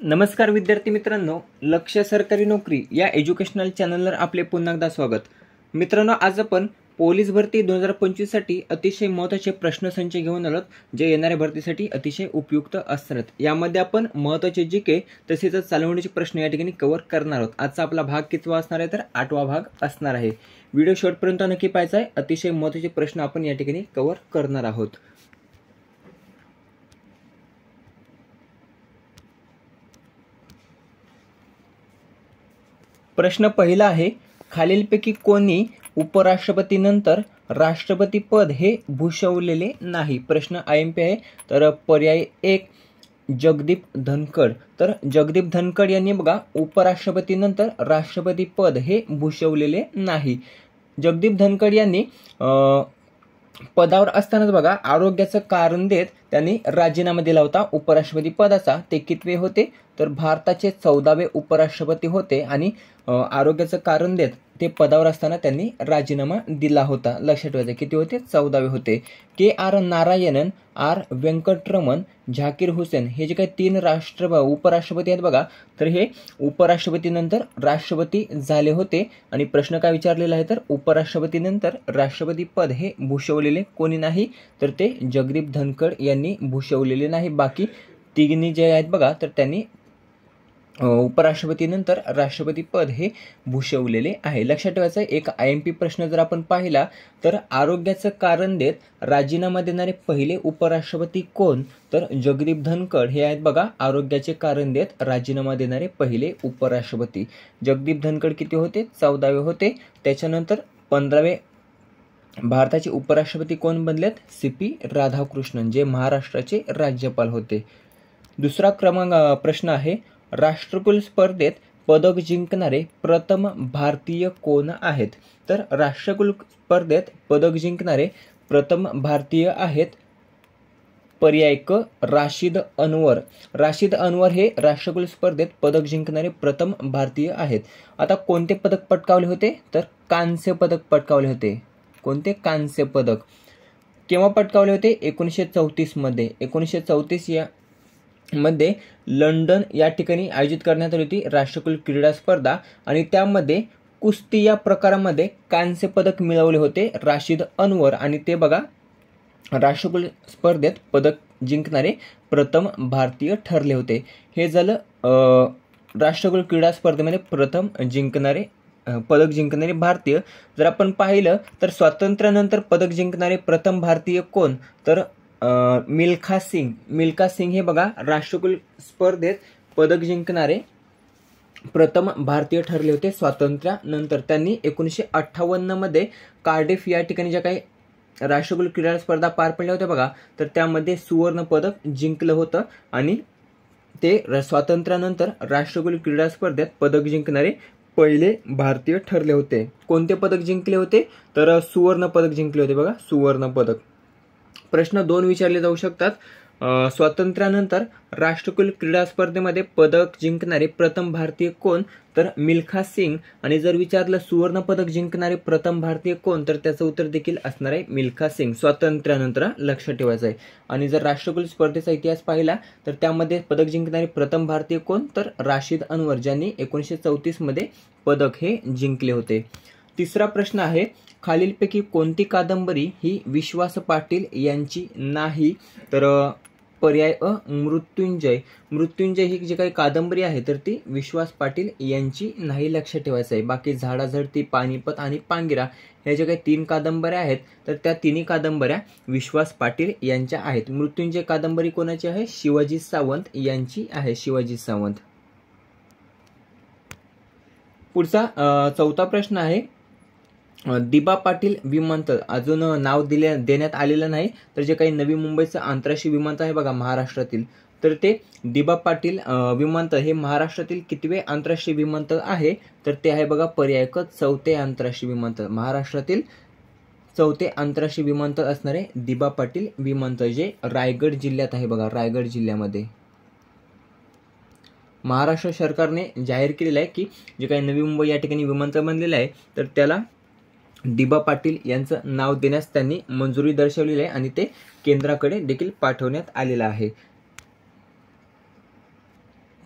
नमस्कार विद्यार्थी मित्रांनो, लक्ष्य सरकारी नोकरी या एज्युकेशनल चॅनलवर आपले पुन्हा एकदा स्वागत. मित्रांनो, आज आपण पोलीस भरती 2025 साठी अतिशय महत्त्वाचे प्रश्नसंच घेऊन आलोत, जे येणाऱ्या भरतीसाठी अतिशय उपयुक्त असतात. यामध्ये आपण महत्त्वाचे जीके तसेच चालवणीचे प्रश्न या ठिकाणी कव्हर करणार आहोत. आजचा आपला भाग कितवा असणार आहे तर 8वा भाग असणार आहे. व्हिडिओ शेवटपर्यंत नक्की पाहायचा आहे. अतिशय महत्त्वाचे प्रश्न आपण या ठिकाणी कव्हर करणार आहोत. प्रश्न पहिला आहे, खालीलपैकी कोणी उपराष्ट्रपतीनंतर राष्ट्रपती पद हे भूषवलेले नाही. प्रश्न IMP आहे. तर पर्याय 1 जगदीप धनखड. तर जगदीप धनखड यांनी बघा उपराष्ट्रपतीनंतर राष्ट्रपती पद हे भूषवलेले नाही. जगदीप धनखड यांनी पदावर असतानाच बघा आरोग्याचं कारण देत त्यांनी राजीनामा दिला होता उपराष्ट्रपती पदाचा. ते कितवे होते तर भारताचे 14वे उपराष्ट्रपती होते आणि आरोग्याचं कारण देत ते पदावर असताना त्यांनी राजीनामा दिला होता. लक्षात ठेवायचं. किती होते? 14वे होते. KR नारायणन, R व्यंकटरमण, झाकीर हुसेन हे जे काही 3 उपराष्ट्रपती आहेत बघा, तर हे उपराष्ट्रपतीनंतर राष्ट्रपती झाले होते. आणि प्रश्न काय विचारलेला आहे तर उपराष्ट्रपतीनंतर राष्ट्रपती पद हे भूषवलेले कोणी नाही, तर ते जगदीप धनखड यांनी भूषवलेले नाही. बाकी तिघी जे आहेत बघा, तर त्यांनी उपराष्ट्रपतीनंतर राष्ट्रपती पद हे भूषवलेले आहे. लक्षात ठेवायचं. एक IMP प्रश्न जर आपण पाहिला तर आरोग्याचं कारण देत राजीनामा देणारे पहिले उपराष्ट्रपती कोण, तर जगदीप धनखड हे आहेत बघा आरोग्याचे कारण देत राजीनामा देणारे पहिले उपराष्ट्रपती. जगदीप धनखड किती होते? 14वे होते. त्याच्यानंतर 15वे भारताचे उपराष्ट्रपती कोण बनलेत? CP राधाकृष्णन, जे महाराष्ट्राचे राज्यपाल होते. दुसरा प्रश्न आहे, राष्ट्रकुल स्पर्धेत पदक जिंकणारे प्रथम भारतीय कोण आहेत? तर राष्ट्रकुल स्पर्धेत पदक जिंकणारे प्रथम भारतीय आहेत. पर्याय क राशिद अनवर. राशिद अनवर हे राष्ट्रकुल स्पर्धेत पदक जिंकणारे प्रथम भारतीय आहेत. आता कोणते पदक पटकावले होते तर कांस्य पदक पटकावले होते. कोणते? कांस्य पदक. केव्हा पटकावले होते? 1934 मध्ये. 1934 या मध्ये लंडन या ठिकाणी आयोजित करण्यात आली होती राष्ट्रकुल क्रीडा स्पर्धा, आणि त्यामध्ये कुस्ती या प्रकारामध्ये कांस्य पदक मिळवले होते राशिद अनवर, आणि ते बघा राष्ट्रकुल स्पर्धेत पदक जिंकणारे प्रथम भारतीय ठरले होते. हे झालं राष्ट्रकुल क्रीडा स्पर्धेमध्ये प्रथम पदक जिंकणारे भारतीय. जर आपण पाहिलं तर स्वातंत्र्यानंतर पदक जिंकणारे प्रथम भारतीय कोण, तर मिल्खा सिंग. मिल्खा सिंग हे बघा राष्ट्रकुल स्पर्धेत पदक जिंकणारे प्रथम भारतीय ठरले होते स्वातंत्र्यानंतर. त्यांनी 1958 मध्ये कार्डिफ या ठिकाणी ज्या काही राष्ट्रकुल क्रीडा स्पर्धा पार पडल्या होत्या बघा, तर त्यामध्ये सुवर्ण पदक जिंकलं होतं, आणि ते स्वातंत्र्यानंतर राष्ट्रकुल क्रीडा स्पर्धेत पदक जिंकणारे पहिले भारतीय ठरले होते. कोणते पदक जिंकले होते तर सुवर्ण पदक जिंकले होते बघा, सुवर्ण पदक. प्रश्न 2 विचारले जाऊ शकतात. स्वातंत्र्यानंतर राष्ट्रकुल क्रीडा स्पर्धेमध्ये पदक जिंकणारे प्रथम भारतीय कोण, तर मिल्खा सिंग. आणि जर विचारलं सुवर्ण पदक जिंकणारे प्रथम भारतीय कोण, तर त्याचं उत्तर देखील असणार आहे मिल्खा सिंग. स्वातंत्र्यानंतर लक्षात ठेवायचं आहे. आणि जर राष्ट्रकुल स्पर्धेचा इतिहास पाहिला तर त्यामध्ये पदक जिंकणारे प्रथम भारतीय कोण, तर राशिद अनवर, ज्यांनी 1934 मध्ये पदक हे जिंकले होते. तिसरा प्रश्न आहे, खालीलपैकी कोणती कादंबरी ही विश्वास पाटील यांची नाही, तर पर्याय अ मृत्युंजय. मृत्युंजय ही जी काही कादंबरी आहे तर ती विश्वास पाटील यांची नाही. लक्षात ठेवायचं आहे. बाकी झाडाझडती, पानिपत आणि पांगिरा ह्या ज्या काही 3 कादंबऱ्या आहेत तर त्या 3 कादंबऱ्या विश्वास पाटील यांच्या आहेत. मृत्युंजय कादंबरी कोणाची आहे? शिवाजी सावंत यांची आहे. शिवाजी सावंत. पुढचा 4था प्रश्न आहे, दिबा पाटील विमानतळ अजून नाव देण्यात आलेलं नाही, तर जे काही नवी मुंबईचं आंतरराष्ट्रीय विमानतळ आहे बघा महाराष्ट्रातील, तर ते दिबा पाटील विमानतळ हे महाराष्ट्रातील कितवे आंतरराष्ट्रीय विमानतळ आहे, तर ते आहे बघा पर्याय क 4थे आंतरराष्ट्रीय विमानतळ. महाराष्ट्रातील 4थे आंतरराष्ट्रीय विमानतळ असणारे दिबा पाटील विमानतळ, जे रायगड जिल्ह्यात आहे बघा, रायगड जिल्ह्यामध्ये. महाराष्ट्र सरकारने जाहीर केलेलं आहे की जे काही नवी मुंबई या ठिकाणी विमानतळ बनलेलं आहे तर त्याला दिबा पाटील यांचं नाव देण्यास त्यांनी मंजुरी दर्शवलेली आहे आणि ते केंद्राकडे देखील पाठवण्यात आलेलं आहे.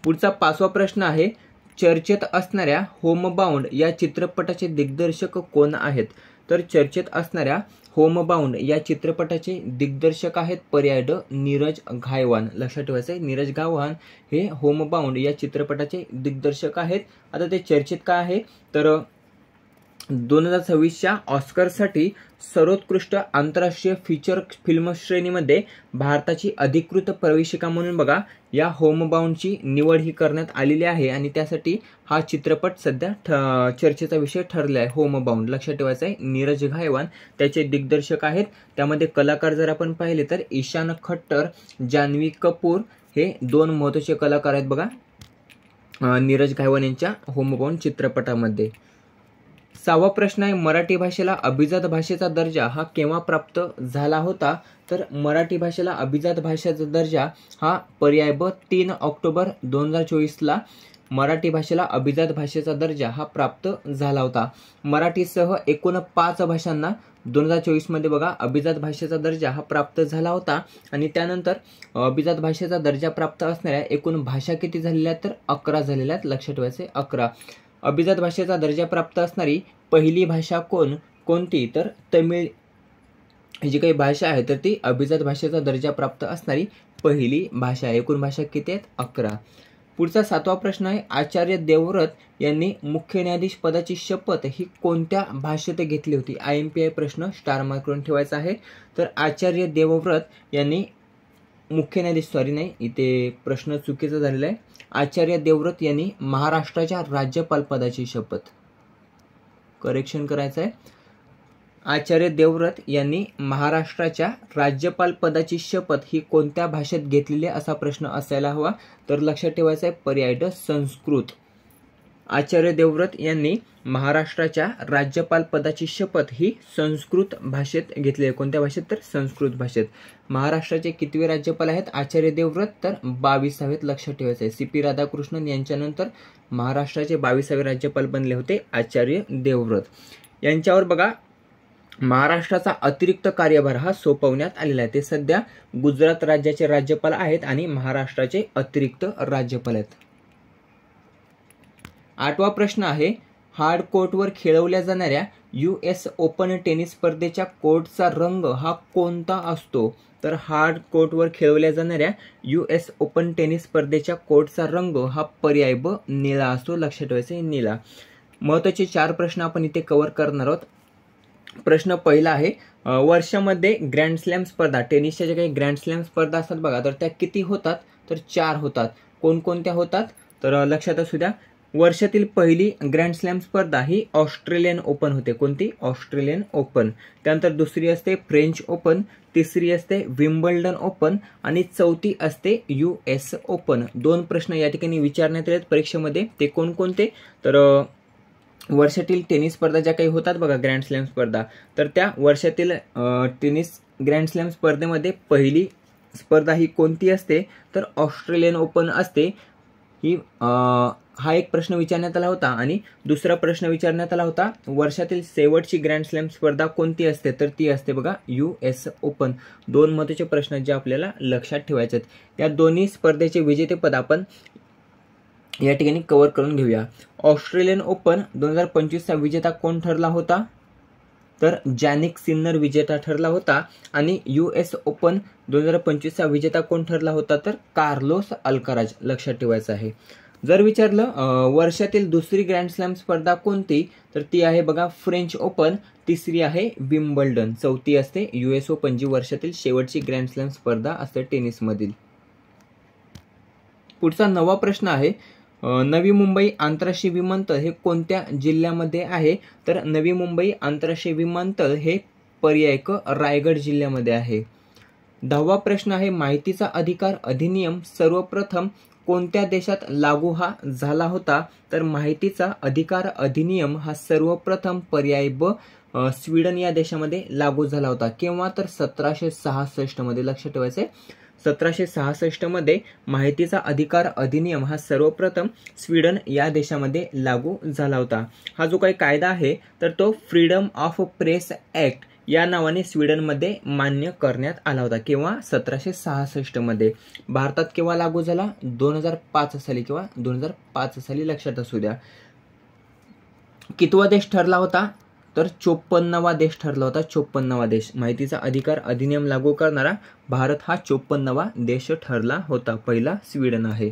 पुढचा 5वा प्रश्न आहे, चर्चेत असणाऱ्या होमबाउंड या चित्रपटाचे दिग्दर्शक कोण आहेत? तर चर्चेत असणाऱ्या होमबाउंड या चित्रपटाचे दिग्दर्शक आहेत पर्याय ड नीरज घायवान. लक्षात ठेवायचं आहे, नीरज घायवान हे होमबाउंड या चित्रपटाचे दिग्दर्शक आहेत. आता ते चर्चेत काय आहे तर 2026च्या ऑस्करसाठी सर्वोत्कृष्ट आंतरराष्ट्रीय फीचर फिल्म श्रेणीमध्ये भारताची अधिकृत प्रवेशिका म्हणून बघा या होमबाउंडची निवड ही करण्यात आलेली आहे आणि त्यासाठी हा चित्रपट सध्या चर्चेचा विषय ठरला आहे. होमबाउंड लक्षात ठेवायचं आहे, नीरज घायवान त्याचे दिग्दर्शक आहेत. त्यामध्ये कलाकार जर आपण पाहिले तर ईशान खट्टर, जान्हवी कपूर हे 2 महत्त्वाचे कलाकार आहेत बघा नीरज घायवान यांच्या होमबाउंड चित्रपटामध्ये. 6वा प्रश्न आहे, मराठी भाषेला अभिजात भाषेचा दर्जा हा केव्हा प्राप्त झाला होता? तर मराठी भाषेला अभिजात भाषेचा दर्जा हा पर्याय ब 3 ऑक्टोबर 2024ला मराठी भाषेला अभिजात भाषेचा दर्जा हा प्राप्त झाला होता. मराठीसह एकूण 5 भाषांना 2024 मध्ये बघा अभिजात भाषेचा दर्जा हा प्राप्त झाला होता आणि त्यानंतर अभिजात भाषेचा दर्जा प्राप्त असणाऱ्या एकूण भाषा किती झालेल्या आहेत तर 11 झालेल्या आहेत. लक्षात ठेवायचे 11. अभिजात भाषेचा दर्जा प्राप्त असणारी पहिली भाषा कोणती तर तमिळ ही जी काही भाषा आहे तर ती अभिजात भाषेचा दर्जा प्राप्त असणारी पहिली भाषा आहे. एकूण भाषा किती आहेत 11. पुढचा 7वा प्रश्न आहे, आचार्य देवव्रत यांनी मुख्य न्यायाधीश पदाची शपथ ही कोणत्या भाषेत घेतली होती? IMPI प्रश्न स्टार मार्क करून ठेवायचा आहे. तर आचार्य देवव्रत यांनी मुख्य न्यायाधीश इथे प्रश्न चुकीचा झालेला आहे. आचार्य देवव्रत यांनी महाराष्ट्राच्या राज्यपाल पदाची शपथ करेक्शन करायचं आहे. आचार्य देवव्रत यांनी महाराष्ट्राच्या राज्यपाल पदाची शपथ ही कोणत्या भाषेत घेतलेली असा प्रश्न असायला हवा. तर लक्षात ठेवायचा आहे पर्याय ड संस्कृत. आचार्य देवव्रत यांनी महाराष्ट्राच्या राज्यपाल पदाची शपथ ही संस्कृत भाषेत घेतली आहे. कोणत्या भाषेत तर संस्कृत भाषेत. महाराष्ट्राचे कितवे राज्यपाल आहेत आचार्य देवव्रत तर 22वेत. लक्षात ठेवायचे आहे. CP राधाकृष्णन यांच्यानंतर महाराष्ट्राचे 22वे राज्यपाल बनले होते आचार्य देवव्रत. यांच्यावर बघा महाराष्ट्राचा अतिरिक्त कार्यभार हा सोपवण्यात आलेला आहे. ते सध्या गुजरात राज्याचे राज्यपाल आहेत आणि महाराष्ट्राचे अतिरिक्त राज्यपाल आहेत. 8वा प्रश्न आहे, हार्ड कोर्टवर खेळवल्या जाणाऱ्या US ओपन टेनिस स्पर्धेच्या कोर्टचा रंग हा कोणता असतो? तर हार्ड कोर्टवर खेळवल्या जाणाऱ्या US ओपन टेनिस स्पर्धेच्या कोर्टचा रंग हा पर्याय ब निळा असतो. लक्षात ठेवायचे निळा. महत्त्वाचे 4 प्रश्न आपण इथे कव्हर करणार आहोत. प्रश्न पहिला आहे, वर्षामध्ये ग्रँड स्लॅम स्पर्धा टेनिसच्या ज्या काही ग्रँड स्लॅम स्पर्धा असतात बघा तर त्या किती होतात तर 4 होतात. कोणकोणत्या होतात तर लक्षात असू द्या. वर्षातील पहिली ग्रँड स्लॅम स्पर्धा ही ऑस्ट्रेलियन ओपन होते. कोणती? Australian open. त्यानंतर दुसरी असते फ्रेंच ओपन, तिसरी असते विम्बल्डन ओपन आणि चौथी असते US ओपन. 2 प्रश्न या ठिकाणी विचारण्यात आलेत परीक्षेमध्ये. ते कोणकोणते तर वर्षातील टेनिस स्पर्धा ज्या काही होतात बघा ग्रँड स्लॅम स्पर्धा तर त्या वर्षातील टेनिस ग्रँड स्लॅम स्पर्धेमध्ये पहिली स्पर्धा ही कोणती असते तर ऑस्ट्रेलियन ओपन असते. ही हा एक प्रश्न विचारण्यात आला होता आणि दुसरा प्रश्न विचारण्यात आला होता वर्षातील शेवटची ग्रँड स्लॅम स्पर्धा कोणती असते तर ती असते बघा US ओपन. 2 महत्त्वाचे प्रश्न जे आपल्याला लक्षात ठेवायचे आहेत. या दोन्ही स्पर्धेचे विजेतेपद आपण या ठिकाणी कव्हर करून घेऊया. ऑस्ट्रेलियन ओपन 2025चा विजेता कोण ठरला होता तर जॅनिक सिन्नर विजेता ठरला होता आणि US ओपन 2025चा विजेता कोण ठरला होता तर कार्लोस अल्काराज. लक्षात ठेवायचं आहे. जर विचारलं वर्षातील दुसरी ग्रँड स्लॅम स्पर्धा कोणती तर ती आहे बघा फ्रेंच ओपन, तिसरी आहे विम्बल्डन, चौथी असते US ओपन जी वर्षातील शेवटची ग्रँड स्लॅम स्पर्धा असते टेनिसमधील. पुढचा 9वा प्रश्न आहे, नवी मुंबई आंतरराष्ट्रीय विमानतळ हे कोणत्या जिल्ह्यामध्ये आहे तर नवी मुंबई आंतरराष्ट्रीय विमानतळ हे पर्याय क रायगड जिल्ह्यामध्ये आहे. 10वा प्रश्न आहे, माहितीचा अधिकार अधिनियम सर्वप्रथम कोणत्या देशात लागू हा झाला होता तर माहितीचा अधिकार अधिनियम हा सर्वप्रथम पर्याय ब स्वीडन या देशामध्ये लागू झाला होता. केव्हा तर 1766 मध्ये. लक्षात ठेवायचे 1766 मध्ये माहितीचा अधिकार अधिनियम हा सर्वप्रथम स्वीडन या देशामध्ये लागू झाला होता. हा जो काही कायदा आहे तर तो फ्रीडम ऑफ प्रेस ऍक्ट या नावाने स्वीडनमध्ये मान्य करण्यात आला होता किंवा 1766 मध्ये. भारतात केव्हा लागू झाला? 2005 साली किंवा 2005 साली, लक्षात असू द्या. कितवा देश ठरला होता? तर 54वा देश ठरला होता. 54वा देश. माहितीचा अधिकार अधिनियम लागू करणारा भारत हा 54वा देश ठरला होता. पहिला स्वीडन आहे.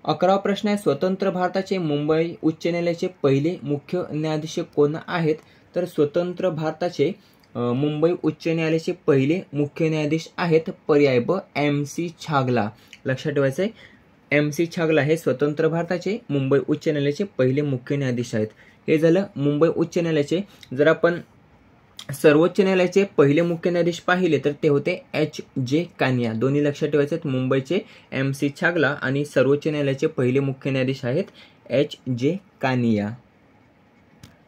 11वा प्रश्न आहे, स्वतंत्र भारताचे मुंबई उच्च न्यायालयाचे पहिले मुख्य न्यायाधीश कोण आहेत? तर स्वतंत्र भारताचे मुंबई उच्च न्यायालयाचे पहिले मुख्य न्यायाधीश आहेत पर्याय ब MC छागला. लक्षात ठेवायचं आहे, MC छागला हे स्वतंत्र भारताचे मुंबई उच्च न्यायालयाचे पहिले मुख्य न्यायाधीश आहेत. हे झालं मुंबई उच्च न्यायालयाचे. जर आपण सर्वोच्च न्यायालयाचे पहिले मुख्य न्यायाधीश पाहिले तर ते होते HJ कानिया. दोन्ही लक्षात ठेवायचे आहेत. मुंबईचे MC छागला आणि सर्वोच्च न्यायालयाचे पहिले मुख्य न्यायाधीश आहेत HJ कानिया.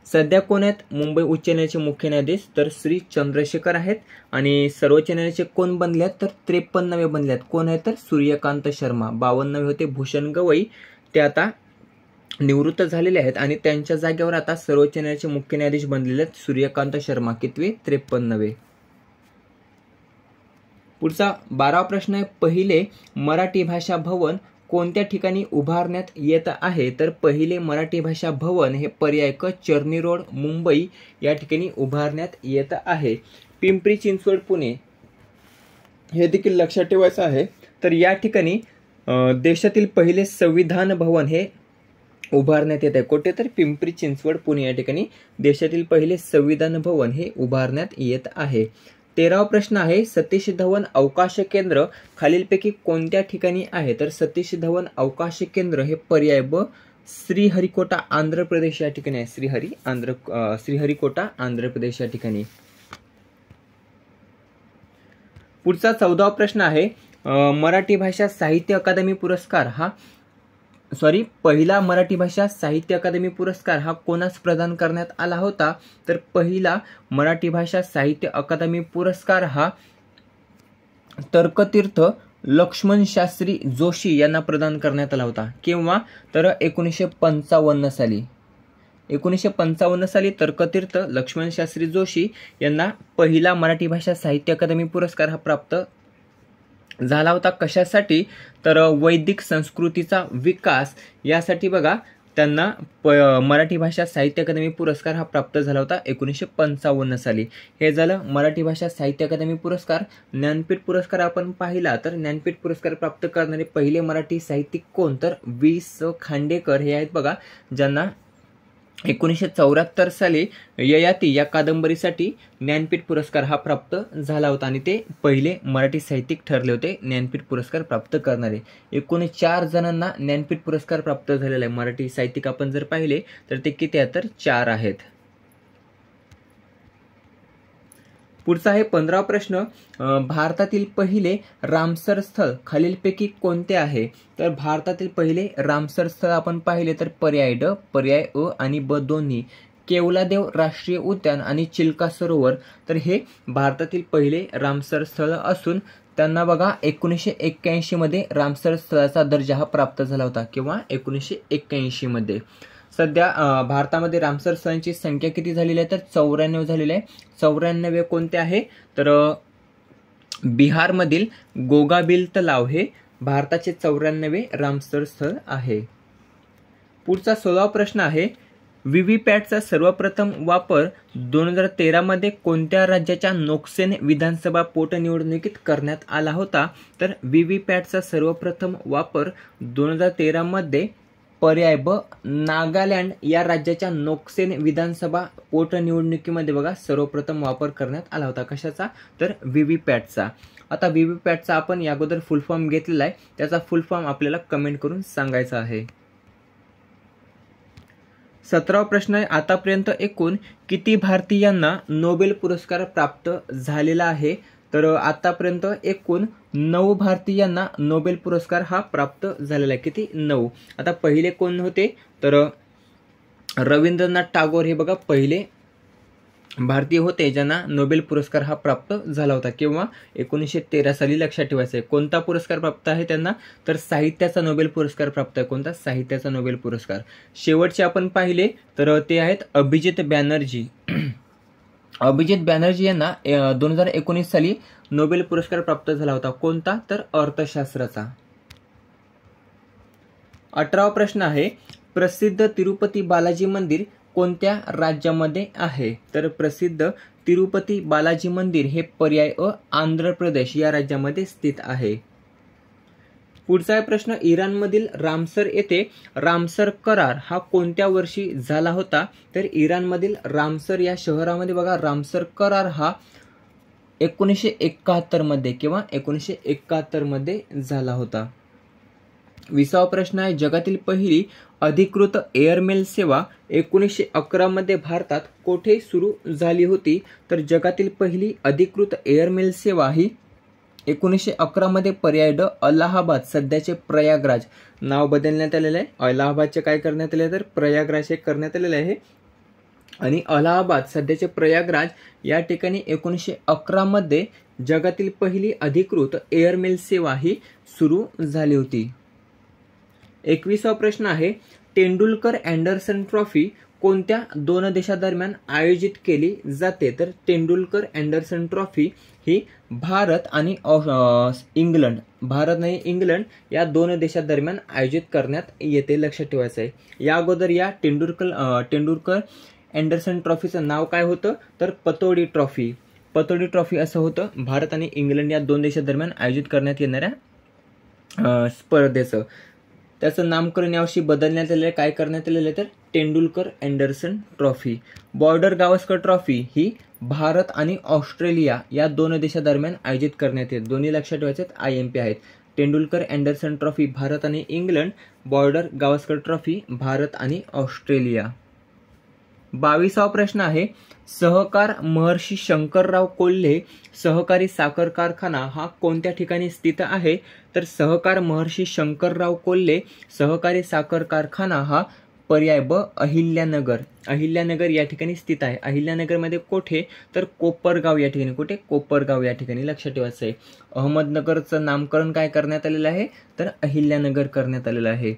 सध्या कोण आहेत मुंबई उच्च न्यायालयाचे मुख्य न्यायाधीश? तर श्री चंद्रशेखर आहेत. आणि सर्वोच्च न्यायालयाचे कोण बनले आहेत? तर 53वे बनले आहेत. कोण आहेत? तर सूर्यकांत शर्मा. 52वे होते भूषण गवई, ते आता निवृत्त झालेले आहेत आणि त्यांच्या जागेवर आता सर्वोच्च न्यायालयाचे मुख्य न्यायाधीश बनलेले आहेत सूर्यकांत शर्मा. कितवे? 53वे. पुढचा 12वा प्रश्न आहे, पहिले मराठी भाषा भवन कोणत्या ठिकाणी उभारण्यात येत आहे? तर पहिले मराठी भाषा भवन हे पर्याय क चर्नी रोड मुंबई या ठिकाणी उभारण्यात येत आहे. पिंपरी चिंचवड पुणे हे देखील लक्षात ठेवायचं आहे. तर या ठिकाणी देशातील पहिले संविधान भवन हे उभारण्यात येत आहे. कुठे? तर पिंपरी चिंचवड पुणे या ठिकाणी देशातील पहिले संविधान भवन हे उभारण्यात येत आहे. 13वा प्रश्न आहे, सतीश धवन अवकाश केंद्र खालीलपैकी कोणत्या ठिकाणी आहे? तर सतीश धवन अवकाश केंद्र हे पर्याय ब श्रीहरिकोटा आंध्र प्रदेश या ठिकाणी आहे. श्रीहरिकोटा आंध्र प्रदेश या ठिकाणी. पुढचा 14वा प्रश्न आहे, मराठी भाषा साहित्य अकादमी पुरस्कार हा पहिला मराठी भाषा साहित्य अकादमी पुरस्कार हा कोणास प्रदान करण्यात आला होता? तर पहिला मराठी भाषा साहित्य अकादमी पुरस्कार हा तर्कतीर्थ लक्ष्मण शास्त्री जोशी यांना प्रदान करण्यात आला होता. केव्हा? तर 1955 साली. 1955 साली तर्कतीर्थ लक्ष्मण शास्त्री जोशी यांना पहिला मराठी भाषा साहित्य अकादमी पुरस्कार हा प्राप्त झाला होता. कशासाठी? तर वैदिक संस्कृतीचा विकास यासाठी बघा त्यांना मराठी भाषा साहित्य अकादमी पुरस्कार हा प्राप्त झाला होता 1955 साली. हे झालं मराठी भाषा साहित्य अकादमी पुरस्कार. ज्ञानपीठ पुरस्कार आपण पाहिला तर ज्ञानपीठ पुरस्कार प्राप्त करणारे पहिले मराठी साहित्यिक कोण? तर वि.स. खांडेकर हे आहेत बघा, ज्यांना 1974 साली ययाती या कादंबरीसाठी ज्ञानपीठ पुरस्कार हा प्राप्त झाला होता आणि ते पहिले मराठी साहित्यिक ठरले होते ज्ञानपीठ पुरस्कार प्राप्त करणारे. एकूण 4 जणांना ज्ञानपीठ पुरस्कार प्राप्त झालेला आहे. मराठी साहित्यिक आपण जर पाहिले तर ते किती आहेत? तर 4 आहेत. पुढचा आहे 15वा प्रश्न, भारतातील पहिले रामसर स्थळ खालीलपैकी कोणते आहे? तर भारतातील पहिले रामसर स्थळ आपण पाहिले तर पर्याय ड, पर्याय अ आणि ब दोन्ही. केवलादेव राष्ट्रीय उद्यान आणि चिल्का सरोवर तर हे भारतातील पहिले रामसर स्थळ असून त्यांना बघा 1981 मध्ये रामसर स्थळाचा दर्जा हा प्राप्त झाला होता. किंवा 1981 मध्ये. सध्या भारतामध्ये रामसर स्थळांची संख्या किती झालेली आहे? तर 94 झालेली आहे. 94 कोणते आहे? तर बिहारमधील गोगाबिल तलाव हे भारताचे 94 रामसर स्थळ आहे. पुढचा 16वा प्रश्न आहे, व्हीव्हीपॅटचा सर्वप्रथम वापर 2013 मध्ये कोणत्या राज्याच्या नोकसेन विधानसभा पोटनिवडणुकीत करण्यात आला होता? तर व्हीव्हीपॅटचा सर्वप्रथम वापर 2013 मध्ये पर्याय ब नागालँड या राज्याच्या नोकसेन विधानसभा पोटनिवडणुकीमध्ये बघा सर्वप्रथम वापर करण्यात आला होता. कशाचा? तर व्हीव्हीपॅटचा. आता व्हीव्हीपॅटचा आपण या अगोदर फुल फॉर्म घेतलेला आहे, त्याचा फुल फॉर्म आपल्याला कमेंट करून सांगायचा आहे. 17वा प्रश्न आहे, आतापर्यंत एकूण किती भारतीयांना नोबेल पुरस्कार प्राप्त झालेला आहे? तर आतापर्यंत एकूण 9 भारतीयांना नोबेल पुरस्कार हा प्राप्त झालेला आहे. किती? 9. आता पहिले कोण होते? तर रवींद्रनाथ टागोर हे बघा पहिले भारतीय होते ज्यांना नोबेल पुरस्कार हा प्राप्त झाला होता. किंवा 1913 साली. लक्षात ठेवायचं आहे. कोणता पुरस्कार प्राप्त आहे त्यांना? तर साहित्याचा नोबेल पुरस्कार प्राप्त आहे. कोणता? साहित्याचा नोबेल पुरस्कार. शेवटचे आपण पाहिले तर ते आहेत अभिजित बॅनर्जी. अभिजित बॅनर्जी यांना 2019 साली नोबेल पुरस्कार प्राप्त झाला होता. कोणता? तर अर्थशास्त्राचा. 18वा प्रश्न आहे, प्रसिद्ध तिरुपती बालाजी मंदिर कोणत्या राज्यामध्ये आहे? तर प्रसिद्ध तिरुपती बालाजी मंदिर हे पर्याय अ आंध्र प्रदेश या राज्यामध्ये स्थित आहे. पुढचा प्रश्न, इराणमधील रामसर येथे रामसर करार हा कोणत्या वर्षी झाला होता? तर इराणमधील रामसर या शहरामध्ये बघा रामसर करार हा 1971 मध्ये किंवा 1971 मध्ये झाला होता. 20वा प्रश्न आहे, जगातील पहिली अधिकृत एअरमेल सेवा 1911 मध्ये भारतात कोठे सुरू झाली होती? तर जगातील पहिली अधिकृत एअरमेल सेवा ही 1911 मध्ये पर्याय ड अलाहाबाद सध्याचे प्रयागराज नाव बदलण्यात आलेलं आहे. अलाहाबादचे काय करण्यात आले तर प्रयागराज हे करण्यात आलेले आहे आणि अलाहाबाद सध्याचे प्रयागराज या ठिकाणी 1911 मध्ये जगातील पहिली अधिकृत एअरमेल सेवा ही सुरू झाली होती. 21वा प्रश्न आहे, तेंडुलकर अँडरसन ट्रॉफी कोणत्या दोन देशांदरम्यान आयोजित केली जाते? तर तेंडुलकर अँडरसन ट्रॉफी ही भारत आणि इंग्लंड या दोन देशांदरम्यान आयोजित करण्यात येते. लक्षात ठेवायचं आहे. या अगोदर या तेंडुलकर अँडरसन ट्रॉफीचं नाव काय होतं? तर पतौडी ट्रॉफी असं होतं. भारत आणि इंग्लंड या दोन देशांदरम्यान आयोजित करण्यात येणाऱ्या स्पर्धेचं त्याचं नामकरण यावर्षी बदलण्यात आलेलं. काय करण्यात आलेलं तर Tendulkar Anderson trophy. Border Gavaskar trophy ही भारत आणि ऑस्ट्रेलिया या दोन देशांदरम्यान आयोजित करण्यात येते. दोन्ही लक्षात ठेवायचे IMP आहेत. तेंडुलकर अँडरसन ट्रॉफी भारत आणि England, border Gavaskar trophy Bharat आणि ऑस्ट्रेलिया. 22वा प्रश्न आहे, सहकार महर्षी शंकरराव कोल्हे सहकारी साखर कारखाना हा कोणत्या ठिकाणी स्थित आहे? तर सहकार महर्षी शंकरराव कोल्हे सहकारी साखर कारखाना हा पर्याय ब अहिल्यानगर या ठिकाणी स्थित आहे. अहिल्यानगरमध्ये कोठे? तर कोपरगाव या ठिकाणी. कुठे? कोपरगाव या ठिकाणी. लक्षात ठेवायचं आहे. अहमदनगरचं नामकरण काय करण्यात आलेलं आहे? तर अहिल्यानगर करण्यात आलेलं आहे.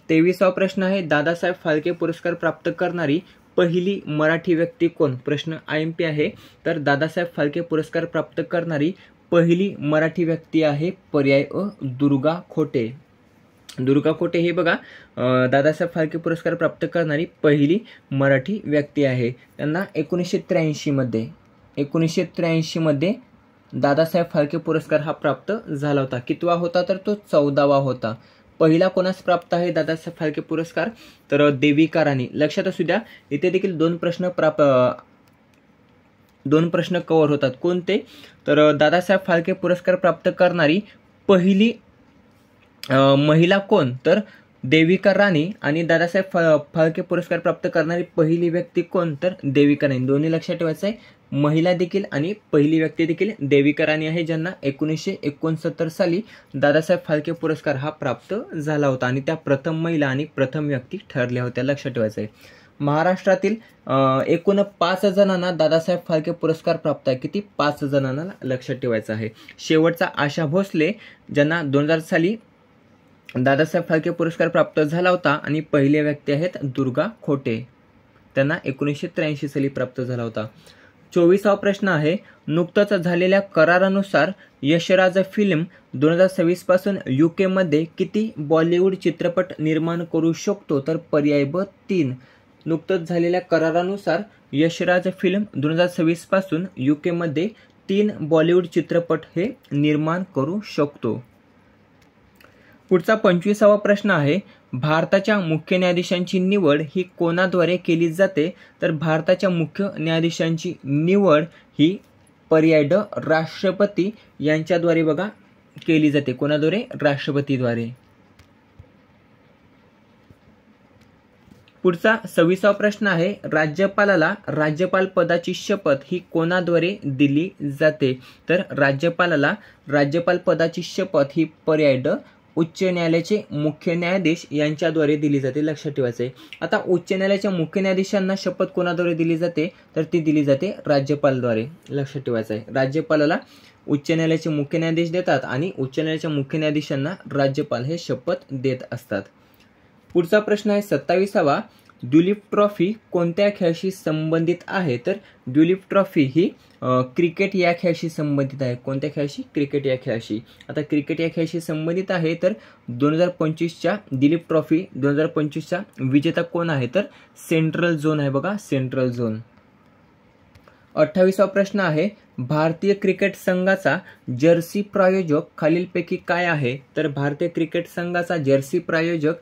23वा प्रश्न आहे, दादासाहेब फाळके पुरस्कार प्राप्त करणारी पहिली मराठी व्यक्ती कोण? प्रश्न IMP आहे. तर दादासाहेब फाळके पुरस्कार प्राप्त करणारी पहिली मराठी व्यक्ती आहे पर्याय अ दुर्गा खोटे. हे बघा दादासाहेब फाळके पुरस्कार प्राप्त करणारी पहिली मराठी व्यक्ती आहे. त्यांना 1983 मध्ये दादासाहेब फाळके पुरस्कार हा प्राप्त झाला होता. कितवा होता? तर तो 14वा होता. पहिला कोणास प्राप्त आहे दादासाहेब फाळके पुरस्कार? तर देविका राणी. लक्षात असू द्या, इथे देखील दोन प्रश्न कव्हर होतात. कोणते? तर दादासाहेब फाळके पुरस्कार प्राप्त करणारी पहिली महिला कोण? तर देविका राणी. आणि दादासाहेब फाळके पुरस्कार प्राप्त करणारी पहिली व्यक्ती कोण? तर देविका राणी. दोन्ही लक्षात ठेवायचं आहे. महिला देखील आणि पहिली व्यक्ती देखील देविका राणी आहे, ज्यांना 1969 साली दादासाहेब फाळके पुरस्कार हा प्राप्त झाला होता आणि त्या प्रथम महिला आणि प्रथम व्यक्ती ठरल्या होत्या. लक्षात ठेवायचं आहे. महाराष्ट्रातील एकूण 5 जणांना दादासाहेब फाळके पुरस्कार प्राप्त आहे. किती? 5 जणांना. लक्षात ठेवायचं आहे. शेवटचा आशा भोसले, ज्यांना 2000 साली दादासाहेब फाळके पुरस्कार प्राप्त झाला होता आणि पहिल्या व्यक्ती आहेत दुर्गा खोटे, त्यांना 1983 साली प्राप्त झाला होता. 24वा प्रश्न आहे, नुकताच झालेल्या करारानुसार यशराज फिल्म 2026 पासून UK मध्ये किती बॉलिवूड चित्रपट निर्माण करू शकतो? तर पर्याय ब 3. नुकताच झालेल्या करारानुसार यशराज फिल्म 2026 पासून UK मध्ये 3 बॉलिवूड चित्रपट हे निर्माण करू शकतो. पुढचा 25वा प्रश्न आहे, भारताच्या मुख्य न्यायाधीशांची निवड ही कोणाद्वारे केली जाते? तर भारताच्या मुख्य न्यायाधीशांची निवड ही पर्याय ड राष्ट्रपती यांच्याद्वारे बघा केली जाते. कोणाद्वारे? राष्ट्रपतीद्वारे. पुढचा 26वा प्रश्न आहे, राज्यपालाला राज्यपाल पदाची शपथ ही कोणाद्वारे दिली जाते? तर राज्यपालाला राज्यपाल पदाची शपथ ही पर्याय ड उच्च न्यायालयाचे मुख्य न्यायाधीश यांच्याद्वारे दिली जाते. लक्षात ठेवायचे. आता उच्च न्यायालयाच्या मुख्य न्यायाधीशांना शपथ कोणाद्वारे दिली जाते? तर ती दिली जाते राज्यपालद्वारे. लक्षात ठेवायचं आहे. राज्यपालाला उच्च न्यायालयाचे मुख्य न्यायाधीश देतात आणि उच्च न्यायालयाच्या मुख्य न्यायाधीशांना राज्यपाल हे शपथ देत असतात. पुढचा प्रश्न आहे 27वा, ड्युलीप ट्रॉफी कोणत्या खेळाशी संबंधित आहे? तर ड्युलीप ट्रॉफी ही क्रिकेट या खेळाशी संबंधित आहे. कोणत्या खेळाशी? क्रिकेट या खेळाशी. आता क्रिकेट या खेळाशी संबंधित आहे तर 2025च्या दिलीप ट्रॉफी 2025चा विजेता कोण आहे? तर सेंट्रल झोन आहे बघा, सेंट्रल झोन. 28वा प्रश्न आहे, भारतीय क्रिकेट संघाचा जर्सी प्रायोजक खालीलपैकी काय आहे? तर भारतीय क्रिकेट संघाचा जर्सी प्रायोजक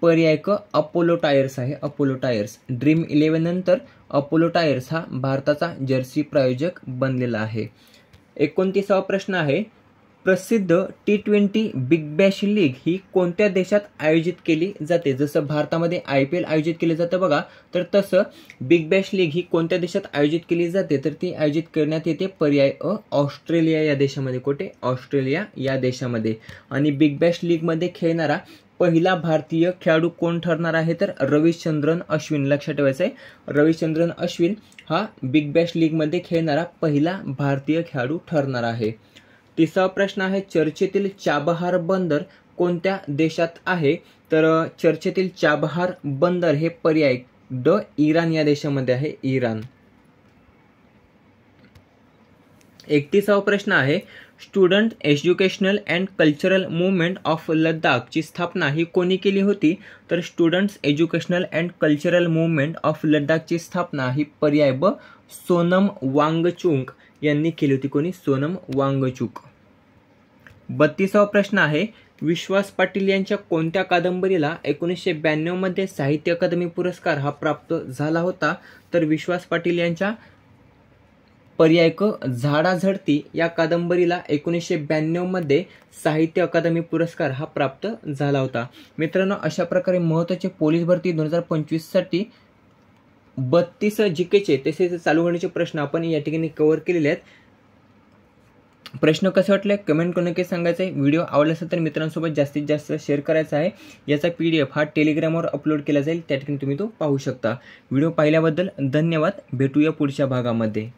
पर्याय क अपोलो टायर्स आहे. Apollo tyres. ड्रीम 11 नंतर अपोलो टायर्स हा भारताचा जर्सी प्रायोजक बनलेला आहे. 29वा प्रश्न आहे, प्रसिद्ध T20 बिग बॅश लीग ही कोणत्या देशात आयोजित केली जाते? जसं भारतामध्ये IPL आयोजित केले जातं बघा, तर तसं बिग बॅश लीग ही कोणत्या देशात आयोजित केली जाते? तर ती आयोजित करण्यात येते पर्याय अ ऑस्ट्रेलिया या देशामध्ये. कुठे? ऑस्ट्रेलिया या देशामध्ये. आणि बिग बॅश लीगमध्ये खेळणारा पहिला भारतीय खेळाडू कोण ठरणार आहे? तर रविचंद्रन अश्विन. लक्षात ठेवायचं आहे, रविचंद्रन अश्विन हा बिग बॅश लीगमध्ये खेळणारा पहिला भारतीय खेळाडू ठरणार आहे. 30वा प्रश्न आहे, चर्चेतील चाबहार बंदर कोणत्या देशात आहे? तर चर्चेतील चाबहार बंदर हे पर्याय ड इराण या देशामध्ये आहे. इराण. 31वा प्रश्न आहे, student educational and cultural movement of Ladakh ची स्थापना ही कोणी केली होती? तर students educational and cultural movement of लडाखची स्थापना ही पर्याय ब सोनम वांगचुक यांनी केली होती. कोणी? सोनम वांगचुक. 32वा प्रश्न आहे, विश्वास पाटील यांच्या कोणत्या कादंबरीला 1992 मध्ये साहित्य अकादमी पुरस्कार हा प्राप्त झाला होता? तर विश्वास पाटील यांच्या पर्याय क झाडाझडती या कादंबरीला 1992 मध्ये साहित्य अकादमी पुरस्कार हा प्राप्त झाला होता. मित्रांनो, अशा प्रकारे महत्त्वाचे पोलीस भरती 2025 साठी 32 जीकेचे तसेच चालू घडणीचे प्रश्न आपण या ठिकाणी कव्हर केलेले आहेत. प्रश्न कसे वाटले कमेंट करून नक्की सांगायचं आहे. व्हिडिओ आवडला असेल तर मित्रांसोबत जास्तीत जास्त शेअर करायचा आहे. याचा PDF हा टेलिग्रामवर अपलोड केला जाईल, त्या ठिकाणी तुम्ही तो पाहू शकता. व्हिडिओ पाहिल्याबद्दल धन्यवाद. भेटूया पुढच्या भागामध्ये.